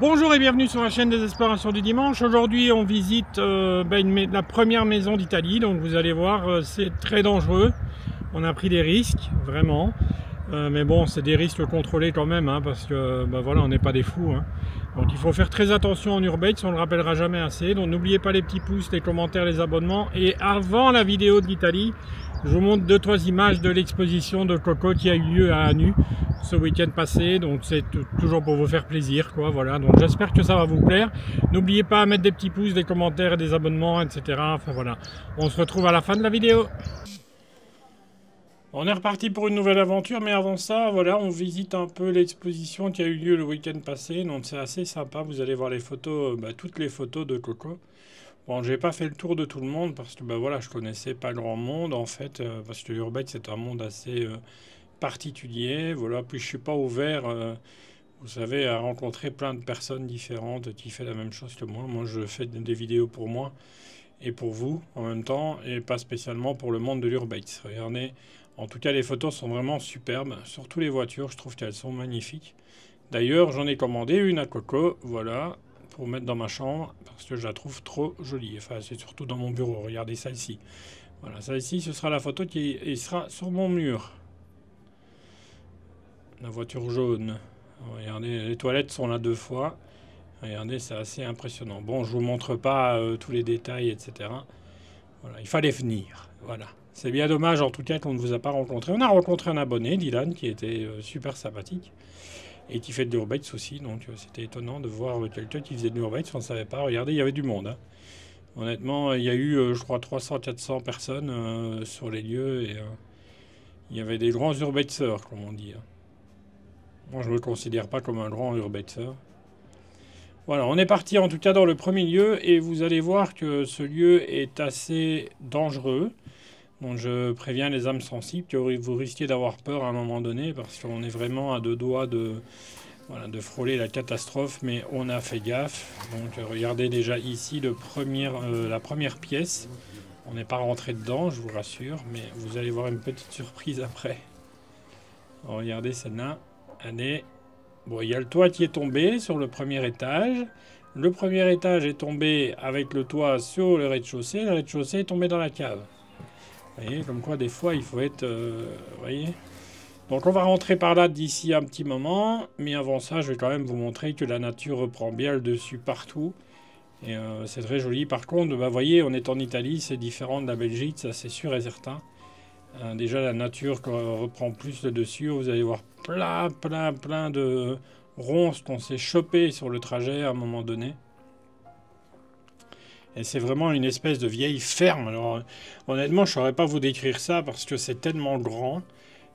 Bonjour et bienvenue sur la chaîne des Explorations du Dimanche. Aujourd'hui on visite la première maison d'Italie, donc vous allez voir c'est très dangereux. On a pris des risques, vraiment. Mais bon, c'est des risques contrôlés quand même, hein, parce que voilà, on n'est pas des fous. Hein. Donc il faut faire très attention en urbex, on ne le rappellera jamais assez. Donc n'oubliez pas les petits pouces, les commentaires, les abonnements. Et avant la vidéo de l'Italie, je vous montre 2-3 images de l'exposition de Coco qui a eu lieu à Anu ce week-end passé. Donc c'est toujours pour vous faire plaisir, quoi. Voilà. Donc j'espère que ça va vous plaire. N'oubliez pas à mettre des petits pouces, des commentaires, des abonnements, etc. Enfin voilà. On se retrouve à la fin de la vidéo. On est reparti pour une nouvelle aventure, mais avant ça, voilà, on visite un peu l'exposition qui a eu lieu le week-end passé. Donc c'est assez sympa. Vous allez voir les photos, toutes les photos de Coco. Bon, j'ai pas fait le tour de tout le monde parce que voilà, je connaissais pas grand monde en fait, parce que l'urbex c'est un monde assez particulier. Voilà, puis je suis pas ouvert, vous savez, à rencontrer plein de personnes différentes qui font la même chose que moi. Moi, je fais des vidéos pour moi et pour vous en même temps, et pas spécialement pour le monde de l'urbex. Regardez, en tout cas, les photos sont vraiment superbes, surtout les voitures, je trouve qu'elles sont magnifiques. D'ailleurs, j'en ai commandé une à Coco, voilà, pour mettre dans ma chambre, parce que je la trouve trop jolie. Enfin, c'est surtout dans mon bureau. Regardez celle-ci. Voilà, celle-ci, ce sera la photo qui sera sur mon mur. La voiture jaune. Regardez, les toilettes sont là 2 fois. Regardez, c'est assez impressionnant. Bon, je vous montre pas tous les détails, etc. Voilà, il fallait venir. Voilà. C'est bien dommage, en tout cas, qu'on ne vous a pas rencontré. On a rencontré un abonné, Dylan, qui était super sympathique. Et qui fait de l'urbex aussi, donc c'était étonnant de voir quelqu'un qui faisait de l'urbex, on ne savait pas. Regardez, il y avait du monde. Hein. Honnêtement, il y a eu, je crois, 300-400 personnes sur les lieux, et il y avait des grands urbexeurs, comme on dit. Hein. Moi, je ne me considère pas comme un grand urbexeur. Voilà, on est parti en tout cas dans le premier lieu, et vous allez voir que ce lieu est assez dangereux. Donc je préviens les âmes sensibles que vous risquez d'avoir peur à un moment donné, parce qu'on est vraiment à 2 doigts de frôler la catastrophe, mais on a fait gaffe. Donc regardez déjà ici la première pièce. On n'est pas rentré dedans, je vous rassure, mais vous allez voir une petite surprise après. Alors, regardez celle-là. Allez. Bon, il y a le toit qui est tombé sur le premier étage. Le premier étage est tombé avec le toit sur le rez-de-chaussée. Le rez-de-chaussée est tombé dans la cave. Vous voyez, comme quoi des fois il faut être... voyez. Donc on va rentrer par là d'ici un petit moment. Mais avant ça, je vais quand même vous montrer que la nature reprend bien le dessus partout. Et c'est très joli. Par contre, vous voyez, on est en Italie, c'est différent de la Belgique, ça c'est sûr et certain. Déjà la nature reprend plus le dessus. Vous allez voir plein de ronces qu'on s'est chopé sur le trajet à un moment donné. Et c'est vraiment une espèce de vieille ferme. Alors, honnêtement, je ne saurais pas vous décrire ça parce que c'est tellement grand.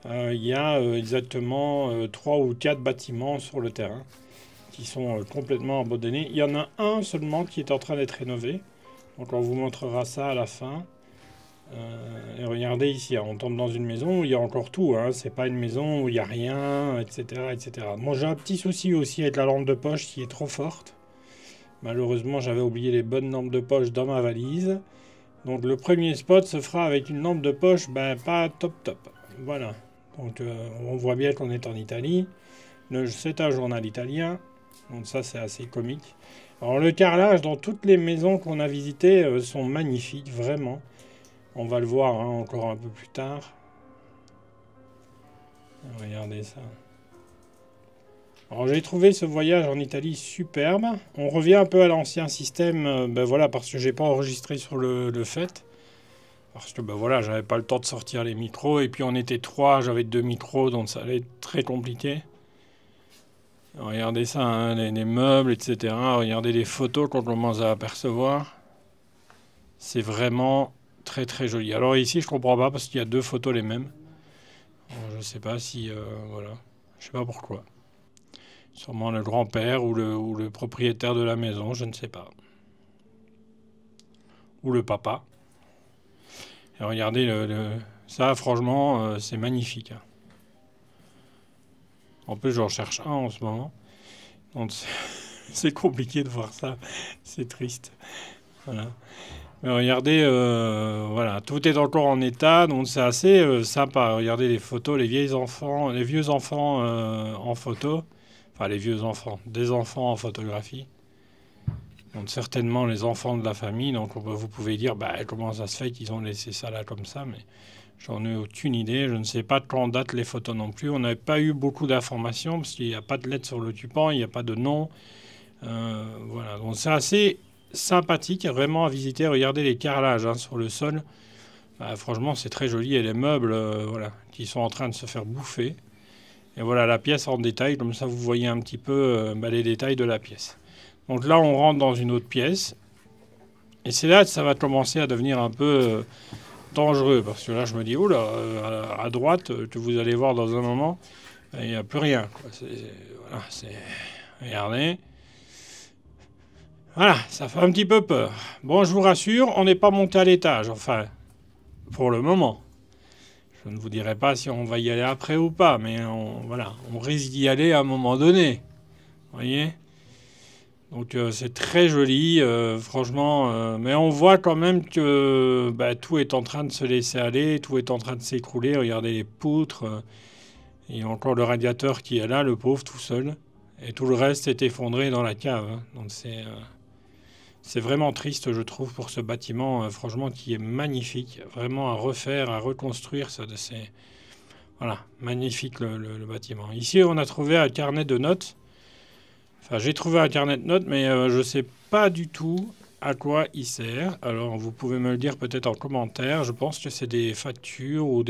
Il y a exactement 3 ou 4 bâtiments sur le terrain qui sont complètement abandonnés. Il y en a un seulement qui est en train d'être rénové. Donc, on vous montrera ça à la fin. Et regardez ici, on tombe dans une maison où il y a encore tout. Hein. C'est pas une maison où il n'y a rien, etc., etc. Moi, j'ai un petit souci aussi avec la lampe de poche qui est trop forte. Malheureusement, j'avais oublié les bonnes lampes de poche dans ma valise. Donc le premier spot se fera avec une lampe de poche pas top. Voilà. Donc on voit bien qu'on est en Italie. C'est un journal italien. Donc ça, c'est assez comique. Alors le carrelage dans toutes les maisons qu'on a visitées sont magnifiques, vraiment. On va le voir encore un peu plus tard. Regardez ça. Alors j'ai trouvé ce voyage en Italie superbe. On revient un peu à l'ancien système, voilà, parce que j'ai pas enregistré sur le fait. Parce que voilà, j'avais pas le temps de sortir les micros. Et puis on était 3, j'avais 2 micros, donc ça allait être très compliqué. Regardez ça, hein, les meubles, etc. Regardez les photos qu'on commence à apercevoir. C'est vraiment très joli. Alors ici, je comprends pas parce qu'il y a 2 photos les mêmes. Alors, je sais pas si... voilà. Je sais pas pourquoi. Sûrement le grand-père ou le propriétaire de la maison, je ne sais pas. Ou le papa. Et regardez, ça, franchement, c'est magnifique. En plus, j'en cherche un en ce moment. Donc, c'est compliqué de voir ça. C'est triste. Voilà. Mais regardez, voilà, tout est encore en état, donc c'est assez sympa. Regardez les photos, les vieux enfants en photo. Enfin, les vieux enfants. Des enfants en photographie. Donc certainement les enfants de la famille. Donc vous pouvez dire, bah, comment ça se fait qu'ils ont laissé ça là comme ça, mais j'en ai aucune idée. Je ne sais pas de quand datent les photos non plus. On n'avait pas eu beaucoup d'informations parce qu'il n'y a pas de lettre sur le tupan, il n'y a pas de nom. Voilà, donc c'est assez sympathique vraiment à visiter. Regardez les carrelages hein, sur le sol. Bah, franchement, c'est très joli. Et les meubles voilà, qui sont en train de se faire bouffer. Et voilà la pièce en détail. Comme ça, vous voyez un petit peu les détails de la pièce. Donc là, on rentre dans une autre pièce. Et c'est là que ça va commencer à devenir un peu dangereux. Parce que là, je me dis, oh là, à droite, que vous allez voir dans un moment, il n'y a plus rien. Quoi. Voilà, regardez. Voilà, ça fait un petit peu peur. Bon, je vous rassure, on n'est pas monté à l'étage. Enfin, pour le moment. Je ne vous dirai pas si on va y aller après ou pas. Mais voilà, on risque d'y aller à un moment donné. Vous voyez ? Donc c'est très joli, franchement. Mais on voit quand même que tout est en train de se laisser aller, tout est en train de s'écrouler. Regardez les poutres. Il y a encore le radiateur qui est là, le pauvre, tout seul. Et tout le reste est effondré dans la cave. Hein. Donc c'est vraiment triste, je trouve, pour ce bâtiment, franchement, qui est magnifique. Vraiment à refaire, à reconstruire. C'est voilà, magnifique le bâtiment. Ici, on a trouvé un carnet de notes. Enfin, j'ai trouvé un carnet de notes, mais je ne sais pas du tout à quoi il sert. Alors, vous pouvez me le dire peut-être en commentaire. Je pense que c'est des factures ou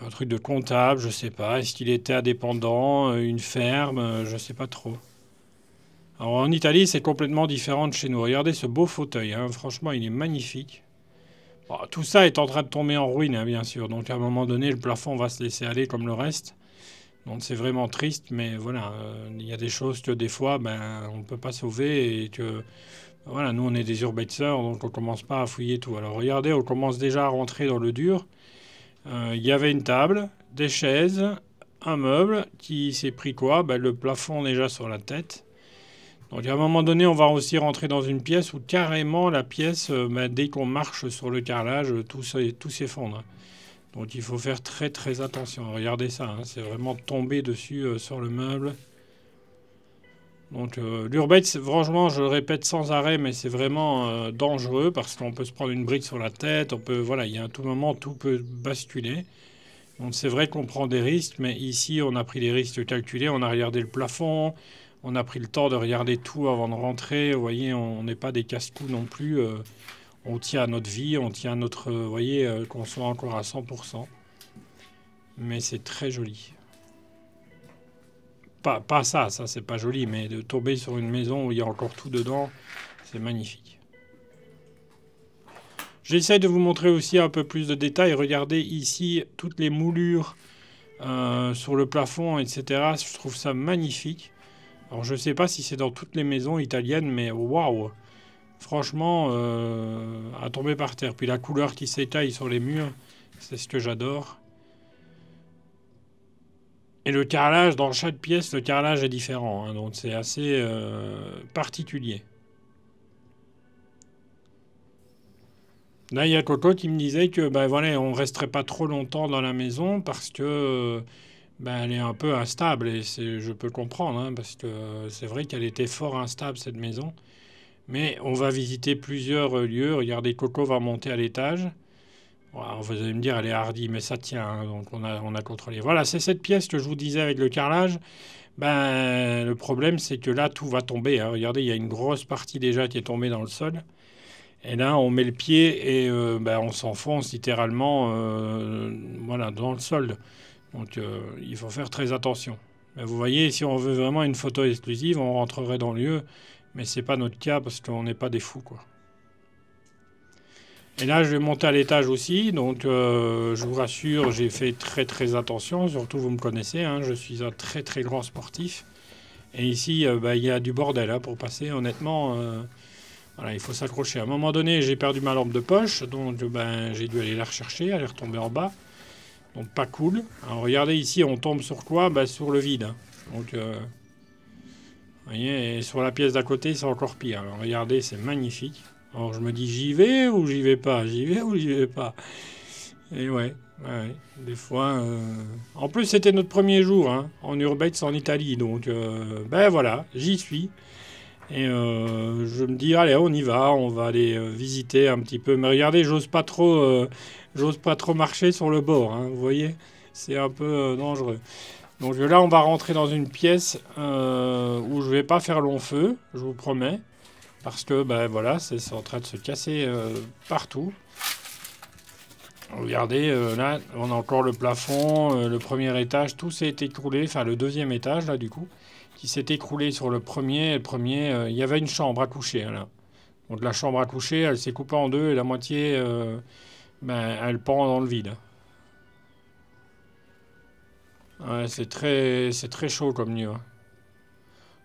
un truc de comptable, je ne sais pas. Est-ce qu'il était indépendant, une ferme, je ne sais pas trop. Alors, en Italie, c'est complètement différent de chez nous. Regardez ce beau fauteuil. Hein. Franchement, il est magnifique. Bon, tout ça est en train de tomber en ruine, hein, bien sûr. Donc, à un moment donné, le plafond va se laisser aller comme le reste. Donc c'est vraiment triste, mais voilà, il y a des choses que des fois, on ne peut pas sauver et que, voilà, nous on est des urbexeurs, donc on ne commence pas à fouiller tout. Alors regardez, on commence déjà à rentrer dans le dur. Il y avait une table, des chaises, un meuble qui s'est pris quoi? Le plafond déjà sur la tête. Donc à un moment donné, on va aussi rentrer dans une pièce où carrément la pièce, dès qu'on marche sur le carrelage, tout s'effondre. Donc il faut faire très très attention. Regardez ça, hein, c'est vraiment tombé dessus sur le meuble. Donc l'urbex, franchement, je le répète sans arrêt, mais c'est vraiment dangereux parce qu'on peut se prendre une brique sur la tête. Voilà, il y a à tout moment, tout peut basculer. Donc c'est vrai qu'on prend des risques, mais ici on a pris des risques calculés. On a regardé le plafond, on a pris le temps de regarder tout avant de rentrer. Vous voyez, on n'est pas des casse-cou non plus. On tient à notre vie, on tient à notre... Vous voyez, qu'on soit encore à 100%. Mais c'est très joli. Pas ça c'est pas joli, mais de tomber sur une maison où il y a encore tout dedans, c'est magnifique. J'essaie de vous montrer aussi un peu plus de détails. Regardez ici toutes les moulures sur le plafond, etc. Je trouve ça magnifique. Alors je ne sais pas si c'est dans toutes les maisons italiennes, mais waouh! Franchement, à tomber par terre. Puis la couleur qui s'étaille sur les murs, c'est ce que j'adore. Et le carrelage, dans chaque pièce, le carrelage est différent. Hein, donc c'est assez particulier. Là, il y a Coco qui me disait que voilà, on ne resterait pas trop longtemps dans la maison parce que elle est un peu instable. Et je peux comprendre, hein, parce que c'est vrai qu'elle était fort instable, cette maison. Mais on va visiter plusieurs lieux. Regardez, Coco va monter à l'étage. Voilà, vous allez me dire, elle est hardie, mais ça tient. Hein, donc on a contrôlé. Voilà, c'est cette pièce que je vous disais avec le carrelage. Le problème, c'est que là, tout va tomber. Hein. Regardez, il y a une grosse partie déjà qui est tombée dans le sol. Et là, on met le pied et on s'enfonce littéralement voilà, dans le sol. Donc il faut faire très attention. Mais vous voyez, si on veut vraiment une photo exclusive, on rentrerait dans le lieu. Mais c'est pas notre cas parce qu'on n'est pas des fous, quoi. Et là, je vais monter à l'étage aussi. Donc, je vous rassure, j'ai fait très très attention. Surtout, vous me connaissez, hein, je suis un très très grand sportif. Et ici, il y a du bordel hein, pour passer. Honnêtement, voilà, il faut s'accrocher. À un moment donné, j'ai perdu ma lampe de poche. Donc, j'ai dû aller la rechercher. Elle est retombée en bas. Donc, pas cool. Alors, regardez ici, on tombe sur quoi? Sur le vide. Hein. Donc... vous voyez, et sur la pièce d'à côté, c'est encore pire. Alors, regardez, c'est magnifique. Alors, je me dis, j'y vais ou j'y vais pas? J'y vais ou j'y vais pas? Et ouais, Ouais, des fois. En plus, c'était notre premier jour hein, en urbex en Italie. Donc, ben voilà, j'y suis. Et je me dis, allez, on y va, on va aller visiter un petit peu. Mais regardez, j'ose pas trop marcher sur le bord, hein, vous voyez, c'est un peu dangereux. Donc là, on va rentrer dans une pièce où je vais pas faire long feu, je vous promets, parce que ben voilà, c'est en train de se casser partout. Regardez, là, on a encore le plafond, le premier étage, tout s'est écroulé, enfin le deuxième étage là du coup, qui s'est écroulé sur le premier. Le premier, il y avait une chambre à coucher hein, là. Donc la chambre à coucher, elle s'est coupée en deux et la moitié, ben, elle pend dans le vide. Ouais, c'est très chaud comme lieu, hein.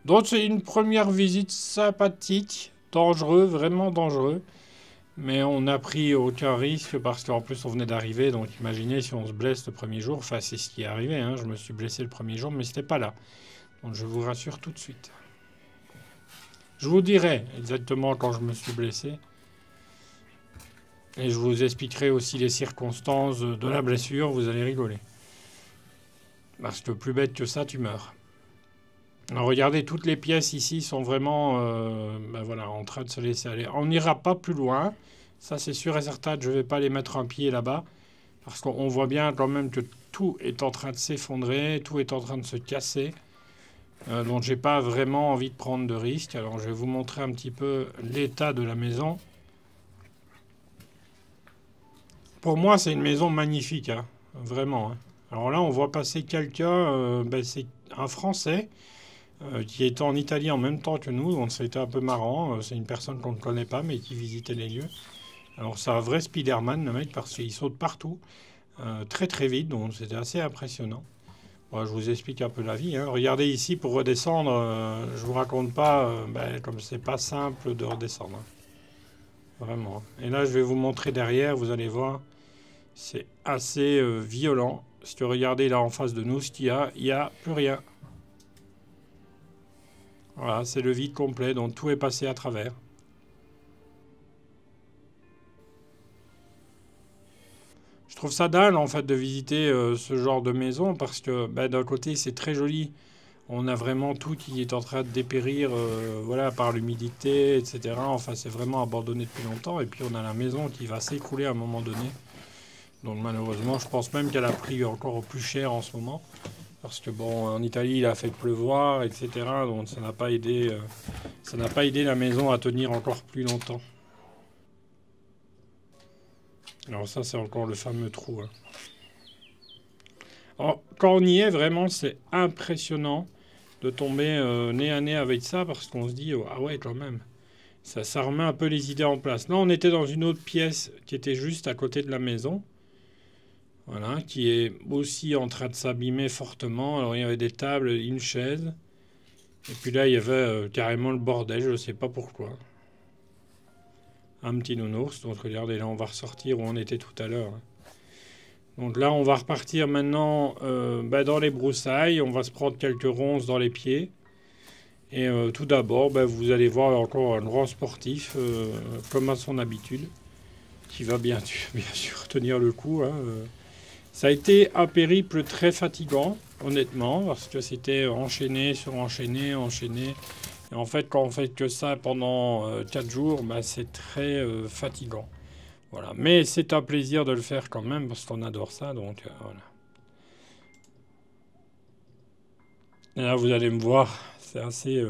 Donc c'est une première visite sympathique, dangereux, vraiment dangereux. Mais on n'a pris aucun risque parce qu'en plus on venait d'arriver. Donc imaginez si on se blesse le premier jour. Enfin c'est ce qui est arrivé, hein. Je me suis blessé le premier jour mais c'était pas là. Donc je vous rassure tout de suite. Je vous dirai exactement quand je me suis blessé. Et je vous expliquerai aussi les circonstances de la blessure. Vous allez rigoler. Parce que plus bête que ça, tu meurs. Alors regardez, toutes les pièces ici sont vraiment ben voilà, en train de se laisser aller. On n'ira pas plus loin. Ça, c'est sûr et certain. Je ne vais pas les mettre un pied là-bas. Parce qu'on voit bien quand même que tout est en train de s'effondrer. Tout est en train de se casser. Donc, j'ai pas vraiment envie de prendre de risques. Alors, je vais vous montrer un petit peu l'état de la maison. Pour moi, c'est une maison magnifique. Hein. Vraiment. Hein. Alors là, on voit passer quelqu'un. Ben, c'est un Français. Qui était en Italie en même temps que nous, donc c'était un peu marrant. C'est une personne qu'on ne connaît pas, mais qui visitait les lieux. Alors c'est un vrai Spider-Man, le mec, parce qu'il saute partout, très très vite, donc c'était assez impressionnant. Bon, je vous explique un peu la vie. Hein. Regardez ici, pour redescendre, je vous raconte pas, ben, comme c'est pas simple de redescendre. Hein. Vraiment. Et là, je vais vous montrer derrière, vous allez voir, c'est assez violent. Si tu regardez là en face de nous, ce qu'il y a, il n'y a plus rien. Voilà, c'est le vide complet, donc tout est passé à travers. Je trouve ça dingue en fait de visiter ce genre de maison parce que ben, d'un côté c'est très joli, on a vraiment tout qui est en train de dépérir voilà, par l'humidité, etc. Enfin c'est vraiment abandonné depuis longtemps et puis on a la maison qui va s'écrouler à un moment donné. Donc malheureusement je pense même qu'elle a pris encore plus cher en ce moment parce que bon en Italie il a fait pleuvoir, etc. Donc ça n'a pas aidé la maison à tenir encore plus longtemps. Alors ça c'est encore le fameux trou. Hein. Alors, quand on y est vraiment c'est impressionnant de tomber nez à nez avec ça parce qu'on se dit oh, ah ouais quand même. Ça remet un peu les idées en place. Là on était dans une autre pièce qui était juste à côté de la maison. Voilà, qui est aussi en train de s'abîmer fortement. Alors il y avait des tables, une chaise. Et puis là il y avait carrément le bordel, je ne sais pas pourquoi. Un petit nounours. Donc regardez, là on va ressortir où on était tout à l'heure. Donc là on va repartir maintenant bah, dans les broussailles. On va se prendre quelques ronces dans les pieds. Et tout d'abord, bah, vous allez voir encore un grand sportif, comme à son habitude, qui va bien sûr tenir le coup. Hein, Ça a été un périple très fatigant, honnêtement, parce que c'était enchaîné sur enchaîné, enchaîné. Et en fait, quand on fait que ça pendant 4 jours, bah, c'est très fatigant. Voilà. Mais c'est un plaisir de le faire quand même, parce qu'on adore ça, donc voilà. Et là, vous allez me voir, c'est assez...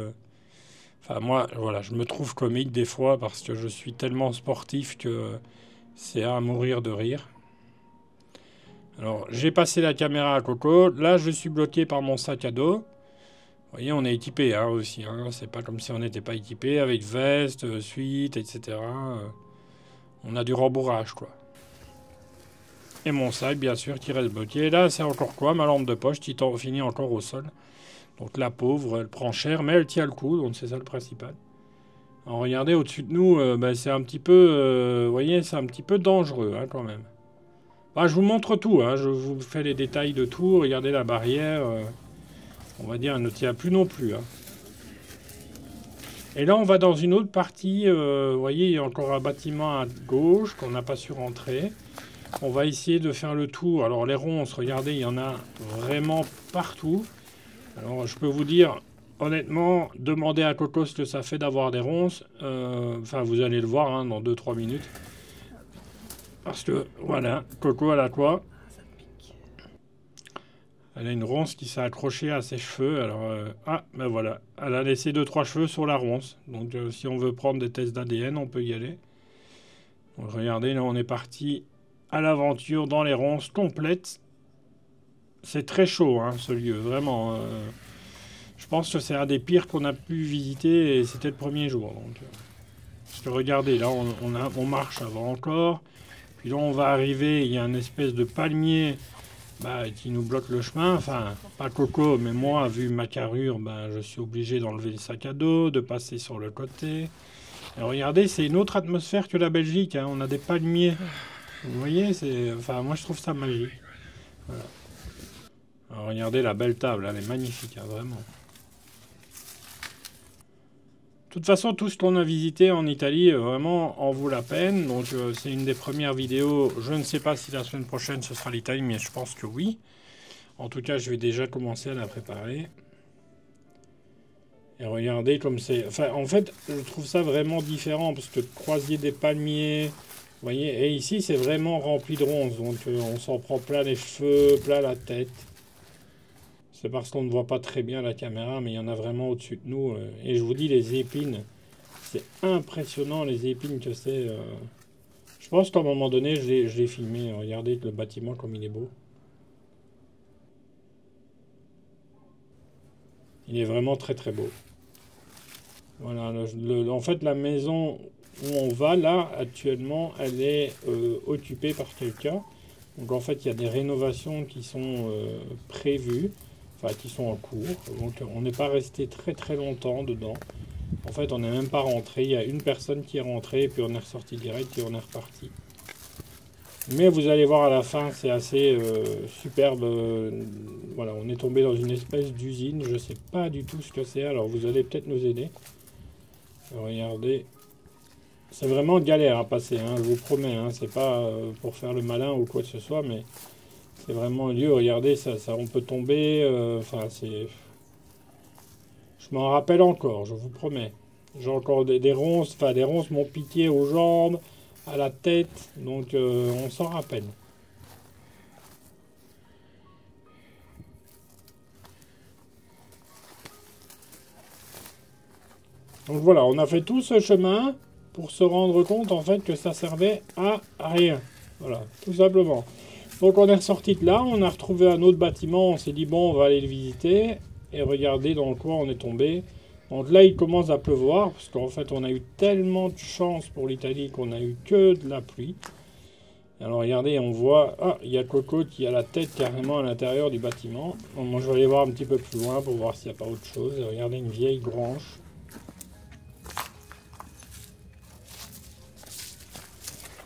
Enfin, moi, voilà, je me trouve comique des fois, parce que je suis tellement sportif que c'est à mourir de rire. Alors, j'ai passé la caméra à Coco. Là, je suis bloqué par mon sac à dos. Vous voyez, on est équipé hein, aussi. Hein. C'est pas comme si on n'était pas équipé avec veste, suite, etc. On a du rembourrage, quoi. Et mon sac, bien sûr, qui reste bloqué. Et là, c'est encore quoi? Ma lampe de poche qui finit encore au sol. Donc la pauvre, elle prend cher, mais elle tient le coup. Donc c'est ça le principal. Alors regardez, au-dessus de nous, bah, c'est un petit peu... vous voyez, c'est un petit peu dangereux, hein, quand même. Bah, je vous montre tout, hein. Je vous fais les détails de tout. Regardez la barrière. On va dire, elle ne tient plus non plus. Hein. Et là, on va dans une autre partie. Vous voyez, il y a encore un bâtiment à gauche qu'on n'a pas su rentrer. On va essayer de faire le tour. Alors les ronces, regardez, il y en a vraiment partout. Alors je peux vous dire, honnêtement, demandez à Coco ce que ça fait d'avoir des ronces. Enfin, vous allez le voir hein, dans 2-3 minutes. Parce que, voilà, Coco, elle a quoi? Elle a une ronce qui s'est accrochée à ses cheveux. Alors, ah, ben voilà. Elle a laissé 2-3 cheveux sur la ronce. Donc, si on veut prendre des tests d'ADN, on peut y aller. Donc, regardez, là, on est parti à l'aventure dans les ronces complètes. C'est très chaud, hein, ce lieu, vraiment. Je pense que c'est un des pires qu'on a pu visiter et c'était le premier jour. Donc, parce que regardez, là, on marche avant encore. Puis là, on va arriver, il y a une espèce de palmier qui nous bloque le chemin. Enfin, pas Coco, mais moi, vu ma carrure, je suis obligé d'enlever le sac à dos, de passer sur le côté. Et regardez, c'est une autre atmosphère que la Belgique. Hein. On a des palmiers. Vous voyez, enfin, moi, je trouve ça magique. Voilà. Alors, regardez la belle table, elle est magnifique, hein, vraiment. De toute façon, tout ce qu'on a visité en Italie, vraiment, en vaut la peine. Donc, c'est une des premières vidéos. Je ne sais pas si la semaine prochaine, ce sera l'Italie, mais je pense que oui. En tout cas, je vais déjà commencer à la préparer. Et regardez comme c'est... Enfin, en fait, je trouve ça vraiment différent, parce que croisier des palmiers... Vous voyez, et ici, c'est vraiment rempli de ronces. Donc, on s'en prend plein les cheveux, plein la tête. C'est parce qu'on ne voit pas très bien la caméra, mais il y en a vraiment au-dessus de nous. Et je vous dis, les épines, c'est impressionnant les épines que c'est. Je pense qu'à un moment donné, je l'ai filmé. Regardez le bâtiment comme il est beau. Il est vraiment très très beau. Voilà, en fait, la maison où on va là, actuellement, elle est occupée par quelqu'un. Donc en fait, il y a des rénovations qui sont prévues. Enfin, qui sont en cours. Donc, on n'est pas resté très très longtemps dedans. En fait, on n'est même pas rentré. Il y a une personne qui est rentrée, et puis on est ressorti direct, et on est reparti. Mais vous allez voir à la fin, c'est assez superbe. Voilà, on est tombé dans une espèce d'usine. Je ne sais pas du tout ce que c'est. Alors, vous allez peut-être nous aider. Regardez. C'est vraiment galère à passer, hein, je vous promets. Hein, c'est pas pour faire le malin ou quoi que ce soit, mais... C'est vraiment un lieu, regardez, ça on peut tomber, enfin c'est... Je m'en rappelle encore, je vous promets. J'ai encore des ronces, enfin des ronces m'ont piqué aux jambes, à la tête, donc on s'en rappelle. Donc voilà, on a fait tout ce chemin pour se rendre compte en fait que ça servait à rien. Voilà, tout simplement. Donc on est ressorti de là, on a retrouvé un autre bâtiment, on s'est dit bon on va aller le visiter. Et regardez dans quoi on est tombé. Donc là il commence à pleuvoir, parce qu'en fait on a eu tellement de chance pour l'Italie qu'on a eu que de la pluie. Alors regardez, on voit, ah il y a Coco qui a la tête carrément à l'intérieur du bâtiment. Bon, moi je vais aller voir un petit peu plus loin pour voir s'il n'y a pas autre chose. Et regardez une vieille grange.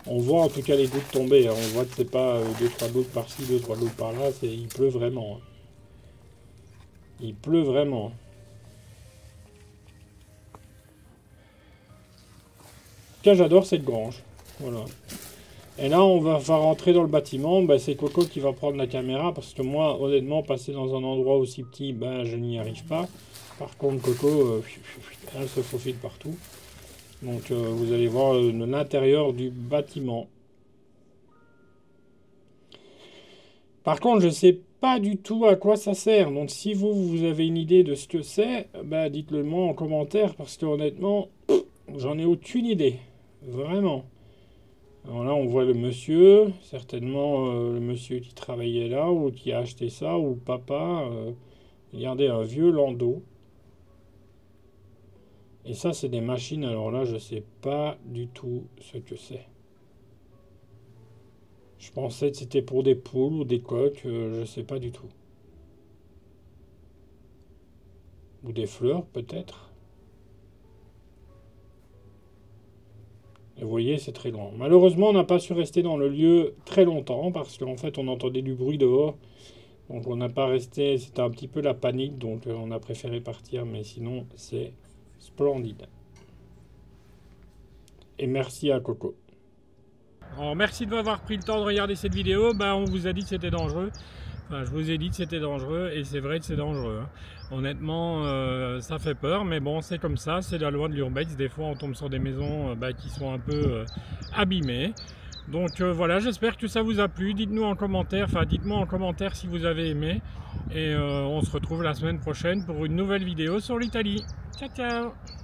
On voit en tout cas les gouttes tomber, hein. On voit que c'est pas 2-3 gouttes par-ci, 2-3 gouttes par-là, il pleut vraiment. Hein. Il pleut vraiment. En tout cas, j'adore cette grange. Voilà. Et là, on va rentrer dans le bâtiment. C'est Coco qui va prendre la caméra, parce que moi, honnêtement, passer dans un endroit aussi petit, je n'y arrive pas. Par contre, Coco, elle se faufile partout. Donc, vous allez voir l'intérieur du bâtiment. Par contre, je ne sais pas du tout à quoi ça sert. Donc, si vous avez une idée de ce que c'est, dites-le moi en commentaire, parce que honnêtement, j'en ai aucune idée. Vraiment. Alors là, on voit le monsieur, certainement le monsieur qui travaillait là, ou qui a acheté ça, ou papa. Regardez, un vieux landau. Et ça, c'est des machines. Alors là, je ne sais pas du tout ce que c'est. Je pensais que c'était pour des poules ou des coques. Je ne sais pas du tout. Ou des fleurs, peut-être. Et vous voyez, c'est très loin. Malheureusement, on n'a pas su rester dans le lieu très longtemps, parce qu'en fait, on entendait du bruit dehors. Donc on n'a pas resté, c'était un petit peu la panique, donc on a préféré partir, mais sinon, c'est splendide. Et merci à Coco. Alors merci de m'avoir pris le temps de regarder cette vidéo. On vous a dit que c'était dangereux. Enfin, je vous ai dit que c'était dangereux et c'est vrai que c'est dangereux. Hein. Honnêtement, ça fait peur, mais bon, c'est comme ça, c'est la loi de l'urbex. Des fois, on tombe sur des maisons qui sont un peu abîmées. Donc voilà, j'espère que ça vous a plu. Dites-nous en commentaire, dites-moi en commentaire si vous avez aimé. Et on se retrouve la semaine prochaine pour une nouvelle vidéo sur l'Italie. Ciao, ciao!